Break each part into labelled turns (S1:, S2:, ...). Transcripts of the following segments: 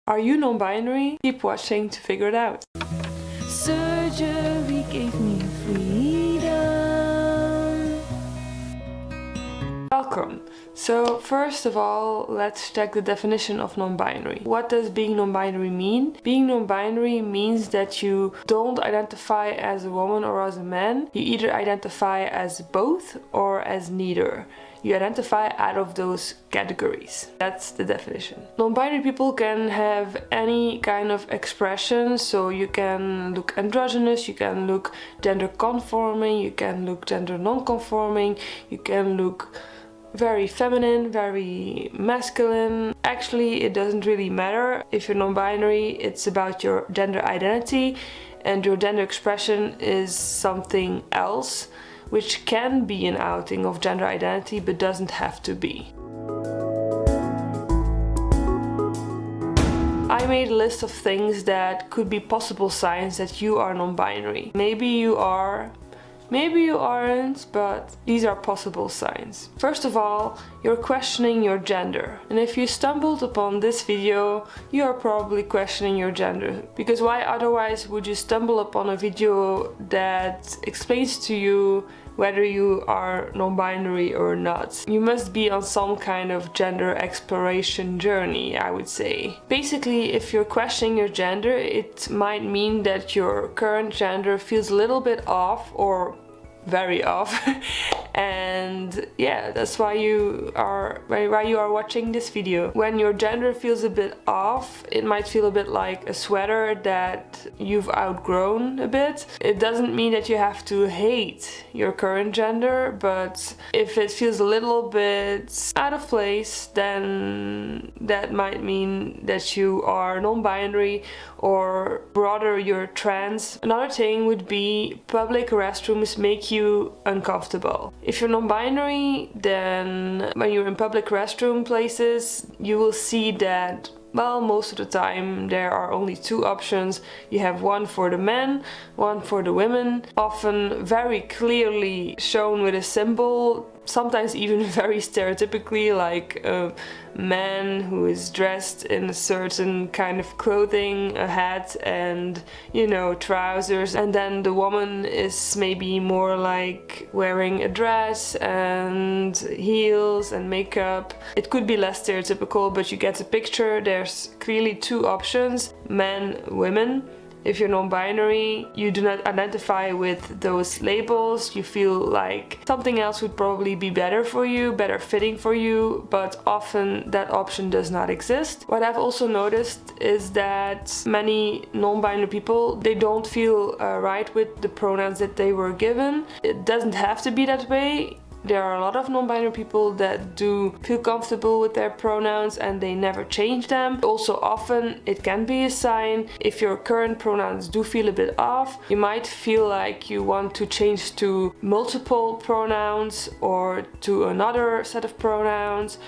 S1: Are you non-binary? Keep watching to figure it out.
S2: Surgery gave me freedom.
S1: Welcome. So first of all, let's check the definition of non-binary. What does being non-binary mean? Being non-binary means that you don't identify as a woman or as a man. You either identify as both or as neither. You identify out of those categories. That's the definition. Non-binary people can have any kind of expression, so you can look androgynous, you can look gender conforming, you can look gender non-conforming, you can look very feminine, very masculine. Actually, it doesn't really matter. If you're non-binary, it's about your gender identity, and your gender expression is something else, which can be an outing of gender identity, but doesn't have to be. I made a list of things that could be possible signs that you are non-binary. Maybe you are, maybe you aren't, but these are possible signs. First of all, you're questioning your gender. And if you stumbled upon this video, you are probably questioning your gender. Because why otherwise would you stumble upon a video that explains to you whether you are non-binary or not? You must be on some kind of gender exploration journey, I would say. Basically, if you're questioning your gender, it might mean that your current gender feels a little bit off or very off. And yeah, that's why you are watching this video. When your gender feels a bit off, it might feel a bit like a sweater that you've outgrown a bit. It doesn't mean that you have to hate your current gender, but if it feels a little bit out of place, then that might mean that you are non-binary, or rather you're trans. Another thing would be public restrooms make you uncomfortable. If you're non-binary, then when you're in public restroom places, you will see that, well, most of the time there are only two options. You have one for the men, one for the women, often very clearly shown with a symbol, sometimes even very stereotypically, like a man who is dressed in a certain kind of clothing, a hat and, you know, trousers, and then the woman is maybe more like wearing a dress and heels and makeup. It could be less stereotypical, but you get the picture. There's clearly two options: men, women. If you're non-binary, you do not identify with those labels, you feel like something else would probably be better for you, better fitting for you, but often that option does not exist. What I've also noticed is that many non-binary people, they don't feel right with the pronouns that they were given. It doesn't have to be that way. There are a lot of non-binary people that do feel comfortable with their pronouns and they never change them. Also, often it can be a sign. If your current pronouns do feel a bit off, you might feel like you want to change to multiple pronouns or to another set of pronouns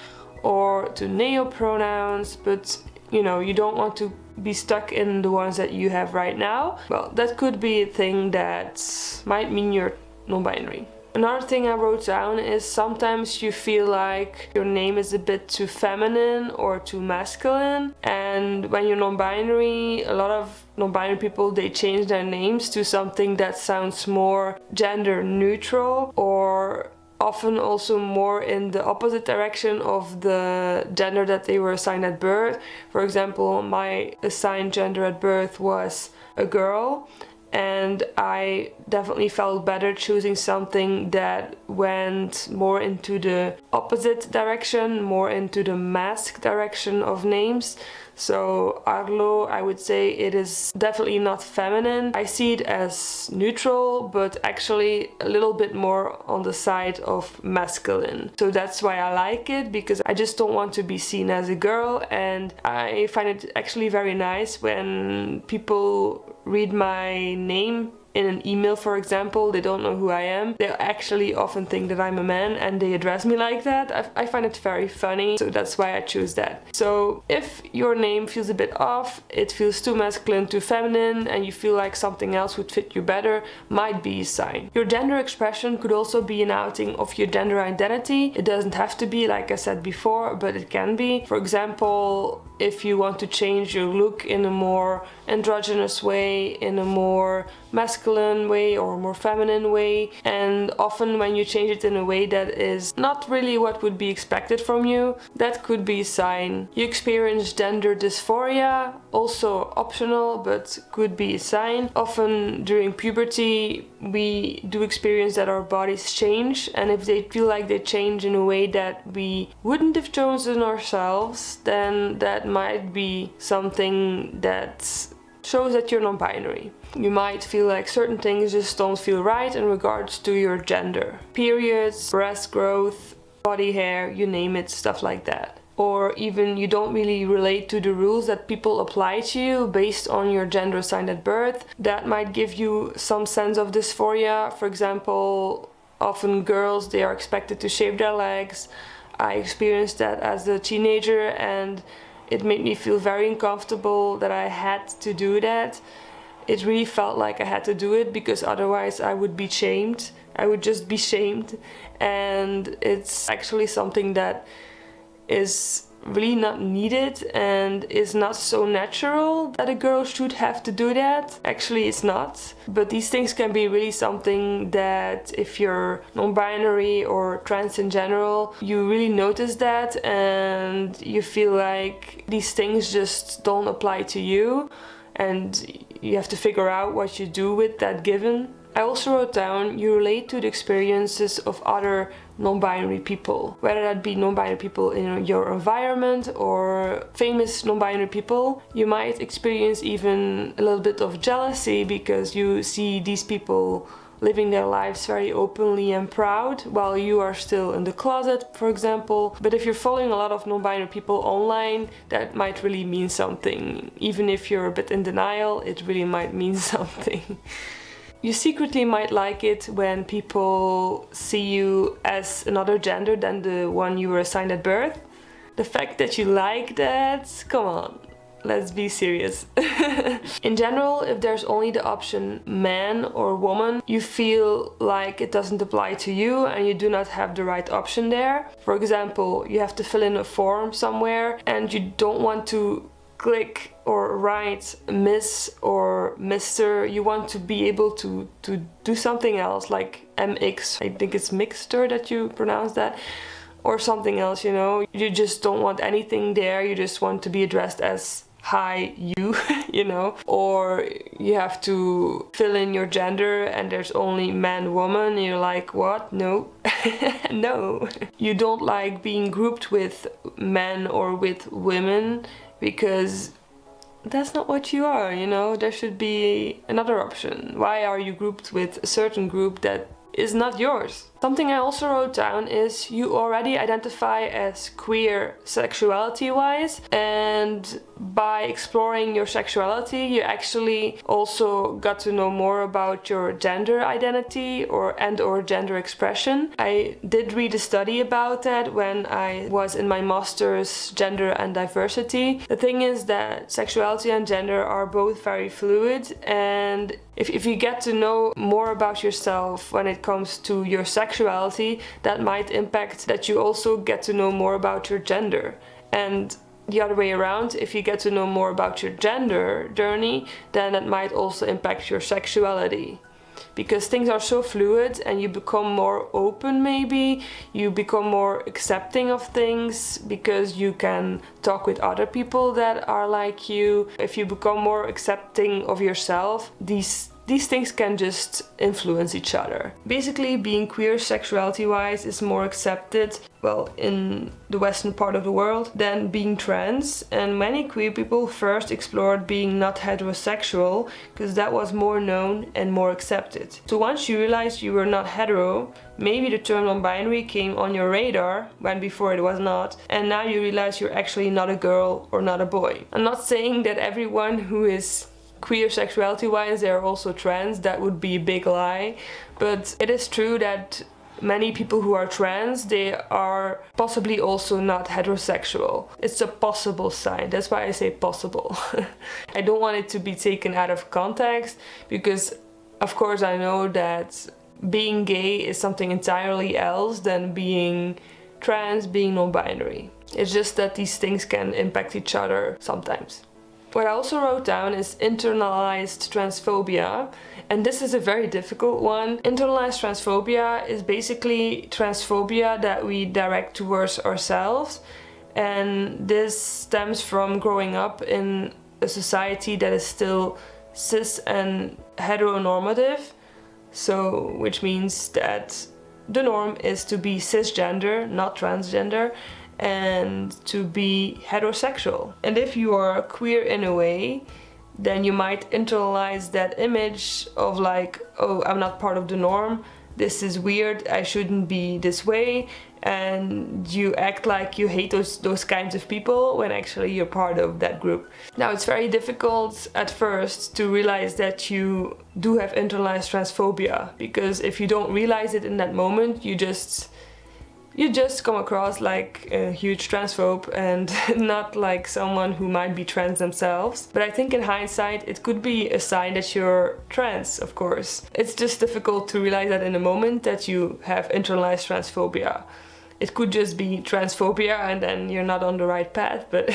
S1: or to neo-pronouns, but you know, you don't want to be stuck in the ones that you have right now. Well, that could be a thing that might mean you're non-binary. Another thing I wrote down is sometimes you feel like your name is a bit too feminine or too masculine, and when you're non-binary, a lot of non-binary people, they change their names to something that sounds more gender neutral, or often also more in the opposite direction of the gender that they were assigned at birth. For example, my assigned gender at birth was a girl, and I definitely felt better choosing something that went more into the opposite direction, more into the masc direction of names. So Arlo, I would say it is definitely not feminine. I see it as neutral, but actually a little bit more on the side of masculine. So that's why I like it, because I just don't want to be seen as a girl, and I find it actually very nice when people read my name in an email, for example, they don't know who I am. They actually often think that I'm a man and they address me like that. I find it very funny, so that's why I choose that. So if your name feels a bit off, it feels too masculine, too feminine, and you feel like something else would fit you better, might be a sign. Your gender expression could also be an outing of your gender identity. It doesn't have to be, like I said before, but it can be. For example, if you want to change your look in a more androgynous way, in a more masculine way or a more feminine way, and often when you change it in a way that is not really what would be expected from you, that could be a sign. You experience gender dysphoria, also optional, but could be a sign. Often during puberty we do experience that our bodies change, and if they feel like they change in a way that we wouldn't have chosen ourselves, then that might be something that shows that you're non-binary. You might feel like certain things just don't feel right in regards to your gender. Periods, breast growth, body hair, you name it, stuff like that. Or even you don't really relate to the rules that people apply to you based on your gender assigned at birth. That might give you some sense of dysphoria. For example, often girls, they are expected to shave their legs. I experienced that as a teenager, and it made me feel very uncomfortable that I had to do that. It really felt like I had to do it because otherwise I would be shamed. I would just be shamed. And it's actually something that is really not needed and is not so natural that a girl should have to do that. Actually, it's not. But these things can be really something that if you're non-binary or trans in general, you really notice that and you feel like these things just don't apply to you and you have to figure out what you do with that given. I also wrote down you relate to the experiences of other non-binary people, whether that be non-binary people in your environment or famous non-binary people. You might experience even a little bit of jealousy because you see these people living their lives very openly and proud while you are still in the closet, for example. But if you're following a lot of non-binary people online, that might really mean something. Even if you're a bit in denial, it really might mean something. You secretly might like it when people see you as another gender than the one you were assigned at birth. The fact that you like that, come on, let's be serious. In general, if there's only the option man or woman, you feel like it doesn't apply to you and you do not have the right option there. For example, you have to fill in a form somewhere and you don't want to click or write Miss or Mr. You want to be able to do something else like MX. I think it's Mixter that you pronounce that. Or something else, you know. You just don't want anything there. You just want to be addressed as hi, you, you know. Or you have to fill in your gender and there's only man, woman. And you're like, what? No. No. You don't like being grouped with men or with women because that's not what you are, you know. There should be another option. Why are you grouped with a certain group that is not yours? Something I also wrote down is you already identify as queer sexuality-wise, and by exploring your sexuality you actually also got to know more about your gender identity or gender expression. I did read a study about that when I was in my master's gender and diversity. The thing is that sexuality and gender are both very fluid, and if you get to know more about yourself when it comes to your sexuality, that might impact that you also get to know more about your gender. And the other way around, if you get to know more about your gender journey, then that might also impact your sexuality. Because things are so fluid and you become more open, maybe you become more accepting of things because you can talk with other people that are like you. If you become more accepting of yourself, these things can just influence each other. Basically, being queer sexuality-wise is more accepted, well, in the western part of the world than being trans. And many queer people first explored being not heterosexual because that was more known and more accepted. So once you realized you were not hetero, maybe the term non-binary came on your radar when before it was not, and now you realize you're actually not a girl or not a boy. I'm not saying that everyone who is queer sexuality-wise, they are also trans. That would be a big lie. But it is true that many people who are trans, they are possibly also not heterosexual. It's a possible sign. That's why I say possible. I don't want it to be taken out of context, because of course I know that being gay is something entirely else than being trans, being non-binary. It's just that these things can impact each other sometimes. What I also wrote down is internalized transphobia, and this is a very difficult one. Internalized transphobia is basically transphobia that we direct towards ourselves, and this stems from growing up in a society that is still cis and heteronormative, so which means that the norm is to be cisgender, not transgender, and to be heterosexual. And if you are queer in a way, then you might internalize that image of like, oh, I'm not part of the norm, this is weird, I shouldn't be this way, and you act like you hate those kinds of people when actually you're part of that group. Now, it's very difficult at first to realize that you do have internalized transphobia, because if you don't realize it in that moment, you just come across like a huge transphobe and not like someone who might be trans themselves. But I think in hindsight it could be a sign that you're trans, of course. It's just difficult to realize that in a moment that you have internalized transphobia. It could just be transphobia and then you're not on the right path, but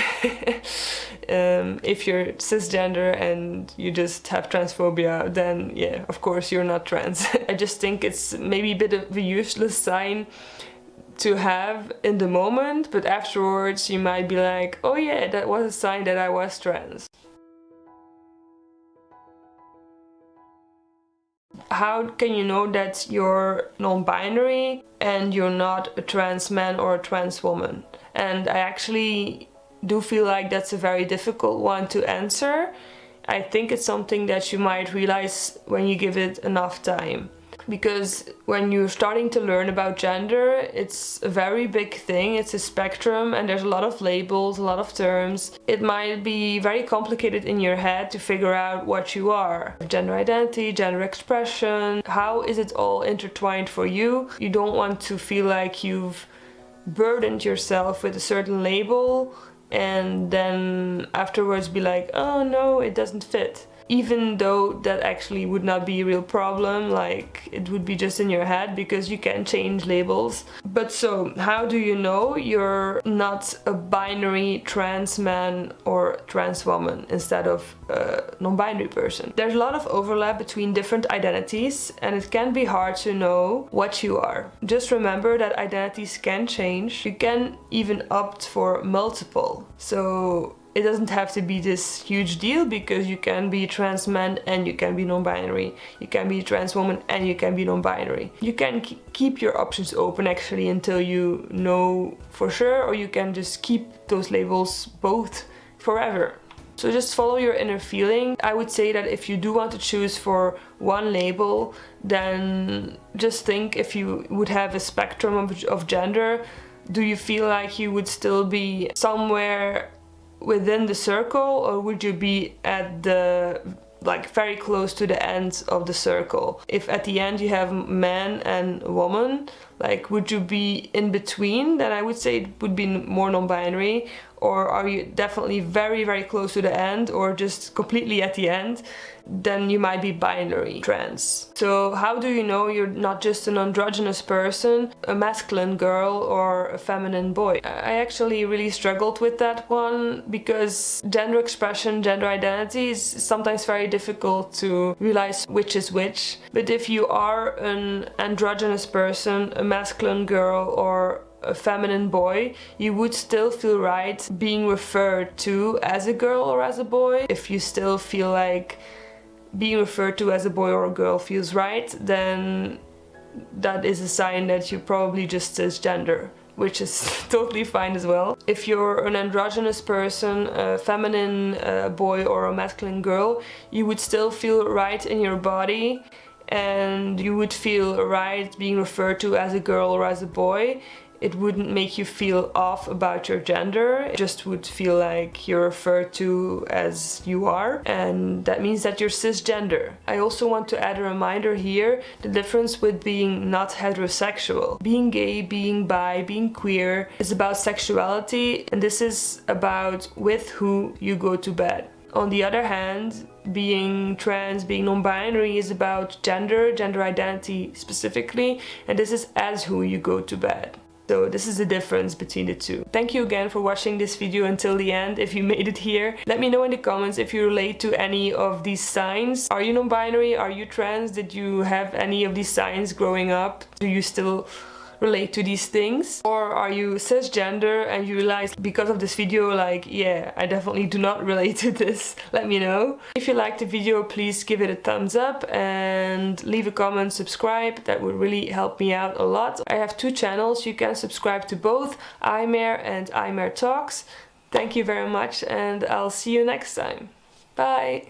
S1: if you're cisgender and you just have transphobia, then yeah, of course you're not trans. I just think it's maybe a bit of a useless sign to have in the moment, but afterwards you might be like, oh yeah, that was a sign that I was trans. How can you know that you're non-binary and you're not a trans man or a trans woman? And I actually do feel like that's a very difficult one to answer. I think it's something that you might realize when you give it enough time. Because when you're starting to learn about gender, it's a very big thing, it's a spectrum, and there's a lot of labels, a lot of terms. It might be very complicated in your head to figure out what you are. Gender identity, gender expression, how is it all intertwined for you? You don't want to feel like you've burdened yourself with a certain label and then afterwards be like, oh no, it doesn't fit. Even though that actually would not be a real problem, like it would be just in your head because you can change labels. But so, how do you know you're not a binary trans man or trans woman instead of a non-binary person? There's a lot of overlap between different identities and it can be hard to know what you are. Just remember that identities can change. You can even opt for multiple. So it doesn't have to be this huge deal because you can be a trans man and you can be non-binary. You can be a trans woman and you can be non-binary. You can keep your options open actually until you know for sure, or you can just keep those labels both forever. So just follow your inner feeling. I would say that if you do want to choose for one label, then just think if you would have a spectrum of gender, do you feel like you would still be somewhere within the circle, or would you be at the like very close to the end of the circle? If at the end you have man and woman, like would you be in between? Then I would say it would be more non-binary. Or are you definitely very, very close to the end, or just completely at the end? Then you might be binary trans. So how do you know you're not just an androgynous person, a masculine girl or a feminine boy? I actually really struggled with that one because gender expression, gender identity is sometimes very difficult to realize which is which. But if you are an androgynous person, a masculine girl or a feminine boy, you would still feel right being referred to as a girl or as a boy. If you still feel like being referred to as a boy or a girl feels right, then that is a sign that you're probably just cisgender, which is totally fine as well. If you're an androgynous person, a feminine boy or a masculine girl, you would still feel right in your body and you would feel right being referred to as a girl or as a boy. it wouldn't make you feel off about your gender. It just would feel like you're referred to as you are, and that means that you're cisgender. I also want to add a reminder here, the difference with being not heterosexual. Being gay, being bi, being queer is about sexuality, and this is about with who you go to bed. On the other hand, being trans, being non-binary is about gender identity specifically, and this is as who you go to bed. So this is the difference between the two. Thank you again for watching this video until the end. If you made it here, let me know in the comments if you relate to any of these signs. Are you non-binary? Are you trans? Did you have any of these signs growing up? Do you still relate to these things? Or are you cisgender and you realize because of this video, like, yeah, I definitely do not relate to this? Let me know. If you liked the video, please give it a thumbs up and leave a comment, subscribe. That would really help me out a lot. I have 2 channels. You can subscribe to both, Imare and Imare Talks. Thank you very much, and I'll see you next time. Bye.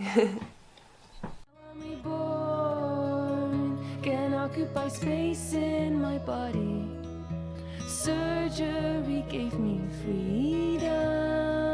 S2: Can occupy space in my body. Surgery gave me freedom.